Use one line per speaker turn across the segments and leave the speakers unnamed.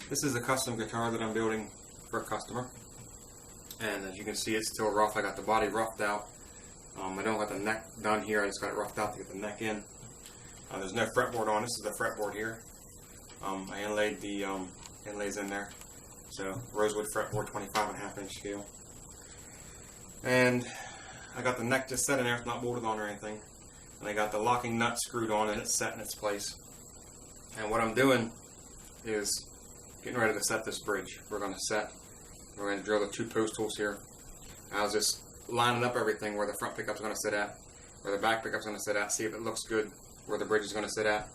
This is a custom guitar that I'm building for a customer, and as you can see, it's still rough. I got the body roughed out. I don't got the neck done here. I just got it roughed out to get the neck in. There's no fretboard on. This is the fretboard here. I inlaid the inlays in there. So rosewood fretboard, 25.5-inch scale. And I got the neck just set in there. It's not bolted on or anything. And I got the locking nut screwed on, and it's set in its place. And what I'm doing is getting ready to set this bridge. We're going to drill the 2 post holes here. I was just lining up everything where the front pickup's going to sit at, where the back pickup's going to sit at, see if it looks good where the bridge is going to sit at,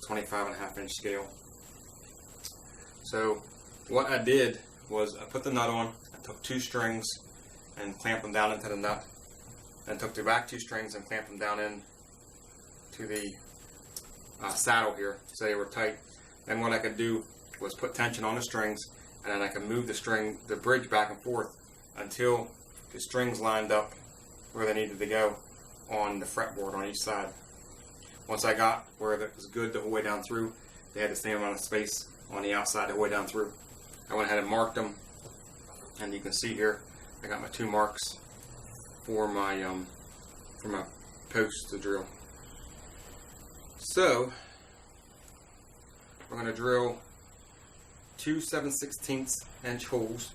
25.5-inch scale. So what I did was I put the nut on, I took 2 strings and clamped them down into the nut, then took the back 2 strings and clamped them down in to the saddle here so they were tight. Then what I could do was put tension on the strings, and then I can move the bridge back and forth until the strings lined up where they needed to go on the fretboard on each side. Once I got where it was good the whole way down through, they had the same amount of space on the outside the whole way down through. I went ahead and marked them, and you can see here I got my 2 marks for my post to drill. So we're going to drill 2 7/16-inch holes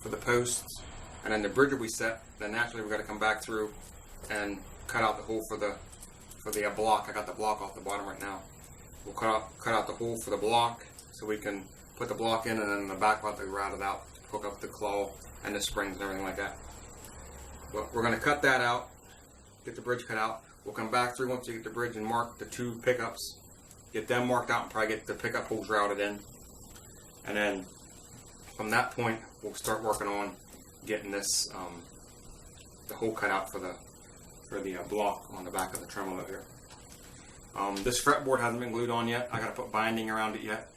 for the posts, and then the bridge will be set. Then naturally we're going to come back through and cut out the hole for the block. I got the block off the bottom right now. We'll cut out the hole for the block so we can put the block in, and then the back will have to be routed out, hook up the claw and the springs and everything like that. But we're going to cut that out, get the bridge cut out. We'll come back through once you get the bridge and mark the 2 pickups, get them marked out, and probably get the pickup holes routed in. And then from that point, we'll start working on getting this the hole cut out for the block on the back of the tremolo here. This fretboard hasn't been glued on yet. I got to put binding around it yet.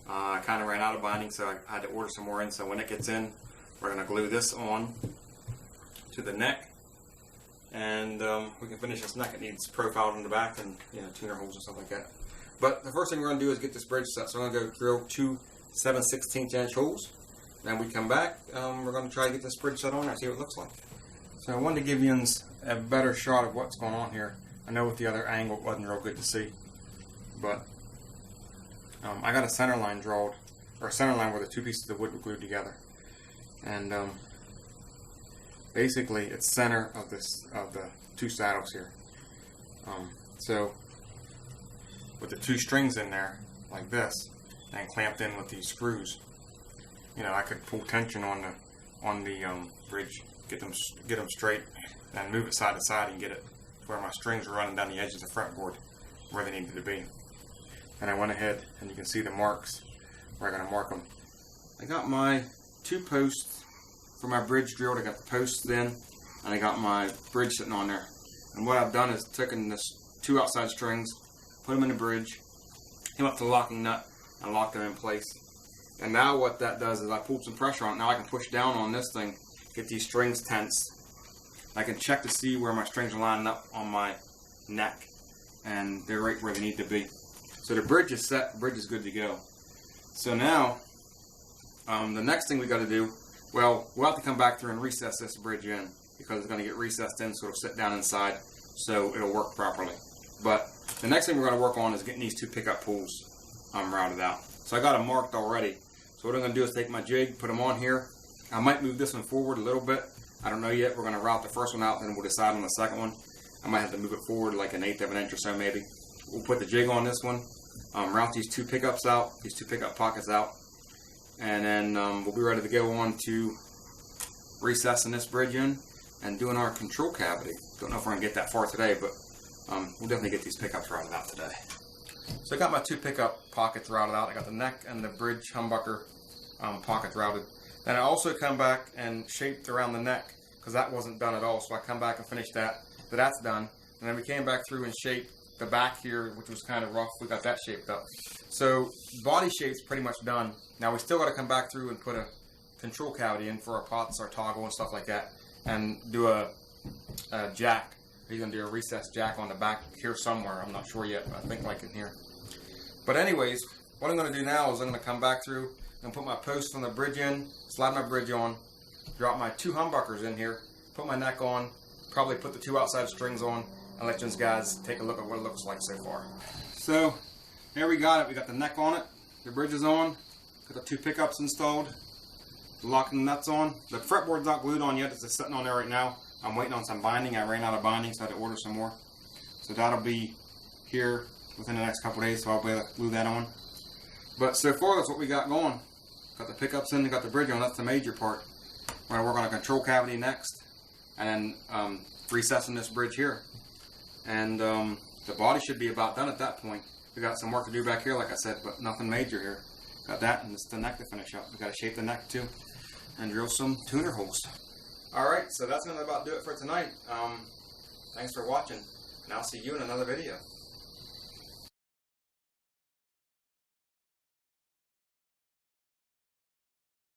I kind of ran out of binding, so I had to order some more in. So when it gets in, we're going to glue this on to the neck, and we can finish this neck. It needs profiled in the back and tuner holes and stuff like that. But the first thing we're going to do is get this bridge set. So I'm going to go drill 2 7/16-inch holes. Then we come back, we're going to try to get this bridge set on there, see what it looks like. So I wanted to give you a better shot of what's going on here. I know with the other angle it wasn't real good to see, but I got a center line drawn, or a center line where the 2 pieces of wood were glued together, and basically it's center of the 2 saddles here. So with the 2 strings in there like this and clamped in with these screws, I could pull tension on the bridge, get them straight, and move it side to side and get it where my strings are running down the edges of the fretboard where they needed to be. And I went ahead, and you can see the marks where I'm going to mark them. I got my 2 posts for my bridge drilled. I got the posts in, and I got my bridge sitting on there. And what I've done is taken this 2 outside strings, put them in the bridge, came up to the locking nut, and locked them in place. And now what that does is I pulled some pressure on it. Now I can push down on this thing, get these strings tense. I can check to see where my strings are lining up on my neck, and they're right where they need to be. So the bridge is set, the bridge is good to go. So now, the next thing we got to do, we'll have to come back through and recess this bridge in, because it's going to get recessed in so it'll sit down inside so it'll work properly. But the next thing we're going to work on is getting these 2 pickup pulls routed out. So I got them marked already. So what I'm going to do is take my jig, put them on here. I might move this one forward a little bit. I don't know yet. We're going to route the first one out, then we'll decide on the second one. I might have to move it forward like 1/8 of an inch or so maybe. We'll put the jig on this one, route these 2 pickups out, these 2 pickup pockets out, and then we'll be ready to go on to recessing this bridge in and doing our control cavity. Don't know if we're going to get that far today, but we'll definitely get these pickups routed out today. So I got my 2 pickup pockets routed out. I got the neck and the bridge humbucker pockets routed. Then I also come back and shaped around the neck, because that wasn't done at all. So I come back and finish that. So that's done. And then we came back through and shaped the back here, which was kind of rough. We got that shaped up. So body shape's pretty much done. Now we still got to come back through and put a control cavity in for our pots, our toggle and stuff like that, and do a jack. He's going to do a recessed jack on the back here somewhere. I'm not sure yet, but I think like in here. But anyways, what I'm going to do now is I'm going to come back through and put my post from the bridge in, slide my bridge on, drop my 2 humbuckers in here, put my neck on, probably put the 2 outside strings on, and let you guys take a look at what it looks like so far. So, there we got it. We got the neck on it, the bridge is on, got the 2 pickups installed, locking the nuts on. The fretboard's not glued on yet, it's just sitting on there right now. I'm waiting on some binding. I ran out of binding, so I had to order some more. So that'll be here within the next couple days, so I'll be able to glue that on. But so far, that's what we got going. Got the pickups in, got the bridge on, that's the major part. We're going to work on a control cavity next, and then recessing this bridge here. And the body should be about done at that point. We got some work to do back here, like I said, but nothing major here. Got that, and it's the neck to finish up. We got to shape the neck too, and drill some tuner holes. Alright, so that's going to about do it for tonight. Thanks for watching, and I'll see you in another video.